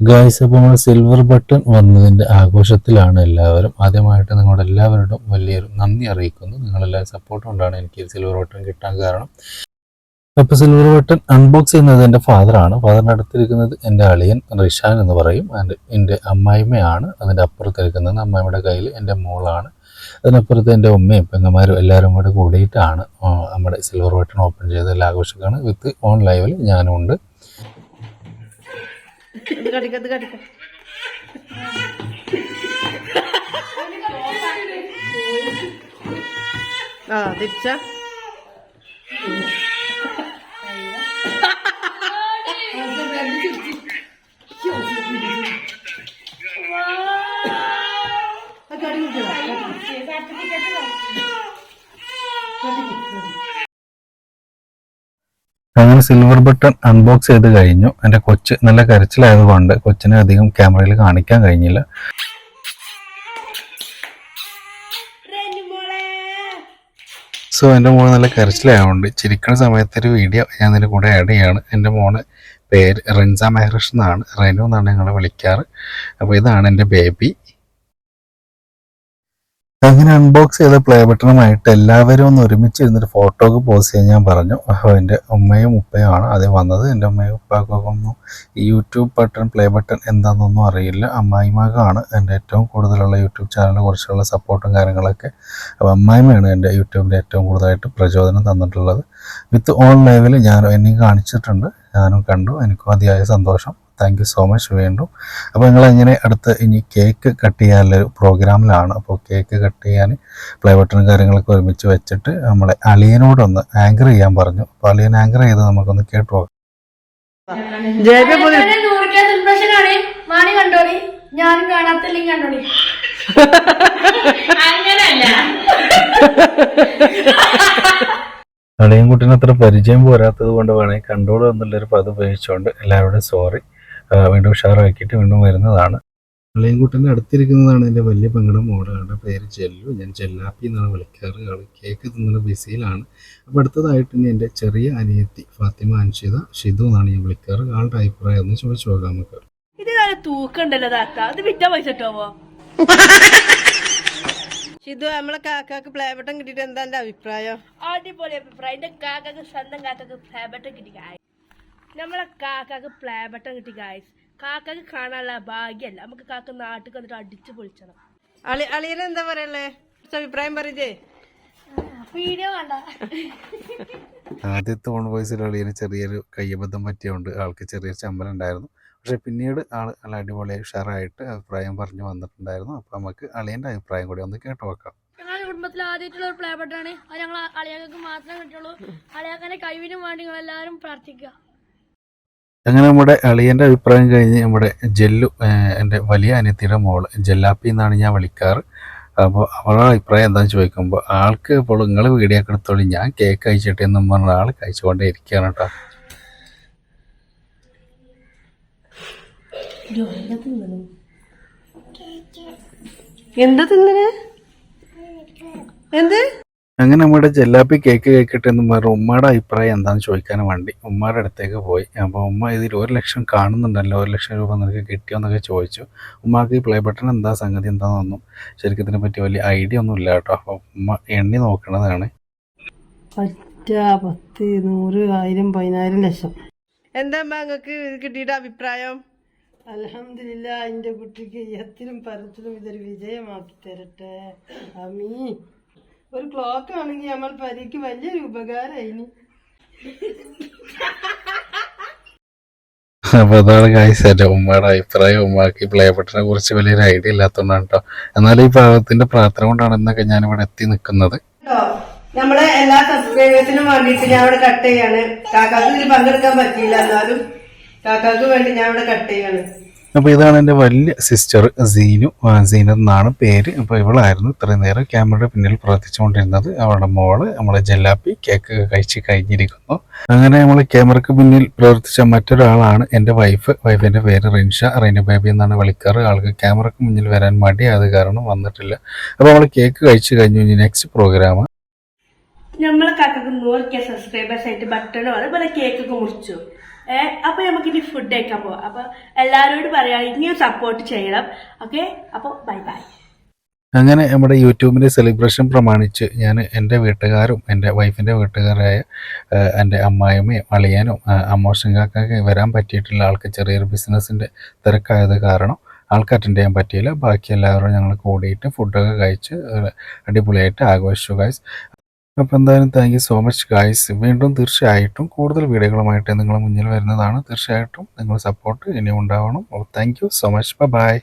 Guys, അപ്പോൾ നമ്മൾ silver button വന്നതിൻ്റെ ആഘോഷത്തിലാണ് എല്ലാവരും. ആദ്യമായിട്ട് നിങ്ങളുടെ എല്ലാവരോടും വലിയൊരു നന്ദി അറിയിക്കുന്നു. നിങ്ങളെല്ലാവരും സപ്പോർട്ട് കൊണ്ടാണ് എനിക്ക് സിൽവർ ബട്ടൺ കിട്ടാൻ കാരണം. അപ്പോൾ സിൽവർ ബട്ടൺ അൺബോക്സ് ചെയ്യുന്നത് എൻ്റെ ഫാദറാണ്. ഫാദറിൻ്റെ അടുത്തിരിക്കുന്നത് എൻ്റെ അളിയൻ റിഷാൻ എന്ന് പറയും. ആൻഡ് എൻ്റെ അമ്മായിമ്മയാണ് അതിൻ്റെ അപ്പുറത്തിരിക്കുന്നത്. അമ്മായിമ്മയുടെ കയ്യിൽ എൻ്റെ മോളാണ്. അതിനപ്പുറത്ത് എൻ്റെ ഉമ്മയും പെങ്ങന്മാരും എല്ലാവരും കൂടെ കൂടിയിട്ടാണ് നമ്മുടെ സിൽവർ ബട്ടൺ ഓപ്പൺ ചെയ്ത് എല്ലാ ആഘോഷിക്കുകയാണ്. വിത്ത് ഓൺ ലൈവിൽ ഞാനും ഉണ്ട്. തിരിച്ച അങ്ങനെ സിൽവർ ബട്ടൺ അൺബോക്സ് ചെയ്ത് കഴിഞ്ഞു. എൻ്റെ കൊച്ച് നല്ല കരച്ചിലായതുകൊണ്ട് കൊച്ചിനെ അധികം ക്യാമറയിൽ കാണിക്കാൻ കഴിഞ്ഞില്ല. സോ എൻ്റെ മോള് നല്ല കരച്ചിലായതുകൊണ്ട് ചിരിക്കുന്ന സമയത്തൊരു വീഡിയോ ഞാൻ ഇതിൻ്റെ കൂടെ ആഡ് ചെയ്യാണ്. എൻ്റെ മോന് പേര് റിൻസ മെഹ്റിഷ് എന്നാണ്, റെനു എന്നാണ് ഞങ്ങൾ വിളിക്കാറ്. അപ്പോൾ ഇതാണ് എൻ്റെ ബേബി. അങ്ങനെ അൺബോക്സ് ചെയ്ത പ്ലേ ബട്ടണുമായിട്ട് എല്ലാവരും ഒന്ന് ഒരുമിച്ച് ഇരുന്നൊരു ഫോട്ടോക്ക് പോസ്റ്റ് ചെയ്യാൻ ഞാൻ പറഞ്ഞു. എൻ്റെ ഉമ്മയും ഉപ്പയും ആണ് ആദ്യം വന്നത്. എൻ്റെ ഉമ്മയും ഉപ്പാക്കൊക്കെ ഒന്നും ഈ യൂട്യൂബ് ബട്ടൺ പ്ലേ ബട്ടൺ എന്താണെന്നൊന്നും അറിയില്ല. അമ്മായിമാക്കാണ് എൻ്റെ ഏറ്റവും കൂടുതലുള്ള യൂട്യൂബ് ചാനലിനെ കുറിച്ചുള്ള സപ്പോർട്ടും കാര്യങ്ങളൊക്കെ. അപ്പോൾ അമ്മായിമ്മയാണ് എൻ്റെ യൂട്യൂബിൻ്റെ ഏറ്റവും കൂടുതലായിട്ട് പ്രചോദനം തന്നിട്ടുള്ളത്. വിത്ത് ഓൺ ലൈവിൽ എന്നെയും കാണിച്ചിട്ടുണ്ട്, ഞാനും കണ്ടു. എനിക്കും അതിയായ സന്തോഷം. താങ്ക് യു സോ മച്ച് വീണ്ടും. അപ്പോൾ ഞങ്ങളെങ്ങനെ അടുത്ത് ഇനി കേക്ക് കട്ട് ചെയ്യാനുള്ളൊരു പ്രോഗ്രാമിലാണ്. അപ്പോൾ കേക്ക് കട്ട് ചെയ്യാൻ പ്ലേ ബട്ടണും കാര്യങ്ങളൊക്കെ ഒരുമിച്ച് വെച്ചിട്ട് നമ്മളെ അളിയനോടൊന്ന് ആങ്കർ ചെയ്യാൻ പറഞ്ഞു. അപ്പോൾ അളിയൻ ആങ്കർ ചെയ്ത് നമുക്കൊന്ന് കേട്ടു നോക്കാം. അളിയൻ കുട്ടീനെ അത്ര പരിചയം പോരാത്തത് കൊണ്ട് വേണമെങ്കിൽ കണ്ടോളൂ എന്നുള്ളൊരു പദം ഉപയോഗിച്ചുകൊണ്ട് എല്ലാവരോടും സോറി. വീണ്ടും ഉഷാറാക്കിയിട്ട് വീണ്ടും വരുന്നതാണ്. അളിയൻകുട്ടൻ്റെ അടുത്തിരിക്കുന്നതാണ് എൻ്റെ വലിയ പെങ്ങളുടെ മോള്. അവളുടെ പേര് ജെല്ലു, ഞാൻ ജെല്ലാപ്പി എന്നാണ് വിളിക്കാറ്. ആൾ കേക്ക് തിന്നുന്ന ബിസിയിലാണ്. അപ്പോൾ അടുത്തതായിട്ട് ഇനി എൻ്റെ ചെറിയ അനിയത്തി ഫാത്തിമ അൻഷിത ഷിതു എന്നാണ് ഞാൻ വിളിക്കാറ്. ആളുടെ അഭിപ്രായം ഒന്ന് ചോദിച്ചു നോക്കാം നമുക്ക്. ഇത് നല്ല തൂക്കണ്ടല്ലോ താത്ത, അത് വിറ്റാ പൈസ കിട്ടുമോ? ഷിതു, നമ്മളെ കാക്കാക്ക് പ്ലേ ബട്ടൺ കിട്ടിയിട്ട് എന്താ എൻ്റെ അഭിപ്രായം? അടിപൊളി അഭിപ്രായം. എന്റെ കാക്കാക്ക് സ്വന്തം കാക്കാക്ക് പ്ലേ ബട്ടൺ കിട്ടി. നമ്മളെ കാക്കാക്ക് പ്ലേ ബട്ടൺ കിട്ടി ഗായ്സ്. കാക്കാക്ക് കാണാനുള്ള ഭാഗ്യമല്ല, നമുക്ക് കാക്ക നാട്ടിൽ വന്നിട്ട് അടിച്ചു പൊളിച്ചണം. അളിയന എന്താ പറയല്ലേ, അഭിപ്രായം പറയേ? വീഡിയോ കണ്ട ആദ്യത്തെ ഓൺ വോയിസിൽ അളിയന് ചെറിയൊരു കയ്യബദ്ധം പറ്റിയതുകൊണ്ട് ആൾക്ക് ചെറിയൊരു ചമ്മൽ ഉണ്ടായിരുന്നു. പക്ഷെ പിന്നീട് ആൾ നല്ല അടിപൊളി ഉഷാറായിട്ട് അഭിപ്രായം പറഞ്ഞു വന്നിട്ടുണ്ടായിരുന്നു. അപ്പോൾ നമുക്ക് അളിയൻ്റെ അഭിപ്രായം കൂടി ഒന്ന് കേട്ടു നോക്കാം. ഞങ്ങളുടെ കുടുംബത്തിൽ ആദ്യമായിട്ടുള്ള ഒരു പ്ലേ ബട്ടൺ ആണ്. അത് ഞങ്ങൾ അളിയാക്കൾക്ക് മാത്രമേ കിട്ടുള്ളൂ. അളിയാക്കാന്റെ കഴിവിനും വേണ്ടി നിങ്ങൾ എല്ലാവരും പ്രാർത്ഥിക്കുക. അങ്ങനെ നമ്മുടെ അളിയൻ്റെ അഭിപ്രായം കഴിഞ്ഞ് നമ്മുടെ ജെല്ലു, എൻ്റെ വലിയ അനിയത്തിയുടെ മോള് ജെല്ലാപ്പി എന്നാണ് ഞാൻ വിളിക്കാറ്. അപ്പോൾ അവളുടെ അഭിപ്രായം എന്താണെന്ന് ചോദിക്കുമ്പോൾ ആൾക്ക് ഇപ്പോൾ നിങ്ങൾ വീഡിയോ ഒക്കെ എടുത്തോളൂ, ഞാൻ കേക്ക് കഴിച്ചിട്ട് എന്നും പറഞ്ഞ ആൾ കഴിച്ചുകൊണ്ടേ ഇരിക്കുകയാണ് കേട്ടോ. എന്താ തിന്നേ? എന്ത്? അങ്ങനെ നമ്മുടെ ജെല്ലാപ്പി കേക്ക് കഴിക്കട്ടെ എന്ന് പറഞ്ഞ ഉമ്മയുടെ അഭിപ്രായം എന്താണെന്ന് ചോദിക്കാൻ വേണ്ടി ഉമ്മയുടെ അടുത്തേക്ക് പോയി. അപ്പോൾ ഉമ്മ ഇതിൽ 1 ലക്ഷം കാണുന്നുണ്ടല്ലോ, 1 ലക്ഷം രൂപ നിനക്ക് കിട്ടിയോ എന്നൊക്കെ ചോദിച്ചു. ഉമ്മക്ക് ഈ പ്ലേ ബട്ടൺ എന്താ സംഗതി എന്താണെന്നൊന്നും ശരിക്കും ഇതിനെ പറ്റി വലിയ ഐഡിയ ഒന്നും ഇല്ല കേട്ടോ. അപ്പോൾ ഉമ്മ എണ്ണി നോക്കണതാണ്. 10, 100, 1000, 10000 ലക്ഷം. എന്താ നിങ്ങൾക്ക് കിട്ടിയിട്ട് അഭിപ്രായം? അൽഹംദുലില്ലാ, എൻ്റെ കുട്ടിക്ക് എത്തിലും പരത്തിലും ഇതൊരു വിജയമാക്കി തരട്ടെ. അമീ. ഒരു ക്ലോക്ക് ആണെങ്കിൽ നമ്മൾ പരിക്ക് വലിയൊരു ഉപകാരമായിനി. അപ്പോൾ അതാണ് ഗായ്സ് എൻ്റെ ഉമ്മയുടെ അഭിപ്രായം. ഉമ്മക്ക് പ്ലേ ബട്ടനെ കുറിച്ച് വലിയൊരു ഐഡിയ ഇല്ലാത്തതുകൊണ്ടാണ് കേട്ടോ. എന്നാലും ഈ പാവത്തിൻ്റെ പ്രാർത്ഥന കൊണ്ടാണ് ഇന്നൊക്കെ ഞാനിവിടെ എത്തി നിൽക്കുന്നത്. നമ്മളെ എല്ലാ സബ്സ്ക്രൈബേഴ്സിനും വേണ്ടിയിട്ട് ഞാൻ ഇവിടെ കട്ട് ചെയ്യാണ്. കാക്കാക്ക് ഇതിൽ പങ്കെടുക്കാൻ പറ്റിയില്ല, എന്നാലും കാക്കാക്ക് വേണ്ടി ഞാൻ ഇവിടെ കട്ട് ചെയ്യാണ്. അപ്പോൾ ഇതാണ് എൻ്റെ വലിയ സിസ്റ്റർ സീനു എന്നാണ് പേര്. അപ്പോൾ ഇവളായിരുന്നു ഇത്രയും നേരം ക്യാമറയുടെ പിന്നിൽ പ്രവർത്തിച്ചുകൊണ്ടിരുന്നത്. അവളുടെ മോള് നമ്മളെ ജെല്ലാപ്പി കേക്ക് കഴിച്ച് കഴിഞ്ഞിരിക്കുന്നു. അങ്ങനെ നമ്മൾ ക്യാമറയ്ക്ക് പിന്നിൽ പ്രവർത്തിച്ച മറ്റൊരാളാണ് എൻ്റെ വൈഫിൻ്റെ പേര് റെനു ബേബി എന്നാണ് വിളിക്കാറ്. ആൾക്ക് ക്യാമറയ്ക്ക് മുന്നിൽ വരാൻ മടിയായത് കാരണം വന്നിട്ടില്ല. അപ്പോൾ നമ്മൾ കേക്ക് കഴിച്ച് കഴിഞ്ഞു. ഇനി നെക്സ്റ്റ് പ്രോഗ്രാം നമ്മളെ കാക്കക്ക് 100K സബ്സ്ക്രൈബേഴ്സ് ആയിട്ട് ബട്ടണോ അതുപോലെ കേക്കൊക്കെ മുറിച്ചു. അപ്പോൾ നമുക്കിനി ഫുഡ് കഴിക്കാൻ പോവാം. അപ്പോൾ എല്ലാവരോടും പറയാം ഇനിയും സപ്പോർട്ട് ചെയ്യണം. ഓക്കെ, അപ്പോൾ ബൈ ബൈ. അങ്ങനെ നമ്മുടെ യൂട്യൂബിൻ്റെ സെലിബ്രേഷൻ പ്രമാണിച്ച് ഞാൻ എൻ്റെ വീട്ടുകാരും എൻ്റെ വൈഫിൻ്റെ വീട്ടുകാരായ എൻ്റെ അമ്മായിമ്മയും അളിയനും അമ്മോഷൻ കാക്കൊക്കെ വരാൻ പറ്റിയിട്ടില്ല. ആൾക്ക് ചെറിയൊരു ബിസിനസ്സിൻ്റെ തിരക്കായത് കാരണം ആൾക്ക് അറ്റൻഡ് ചെയ്യാൻ പറ്റിയില്ല. ബാക്കി എല്ലാവരും ഞങ്ങൾ കൂടിയിട്ട് ഫുഡൊക്കെ കഴിച്ച് അടിപൊളിയായിട്ട് ആഘോഷിച്ചു ഗായ്സ്. അപ്പോൾ എന്തായാലും thank you so much guys. വീണ്ടും തീർച്ചയായിട്ടും കൂടുതൽ വീഡിയോകളുമായിട്ട് നിങ്ങൾ മുന്നിൽ വരുന്നതാണ്. തീർച്ചയായിട്ടും നിങ്ങൾ സപ്പോർട്ട് ഇനിയും ഉണ്ടാവണം. Thank you so much. By.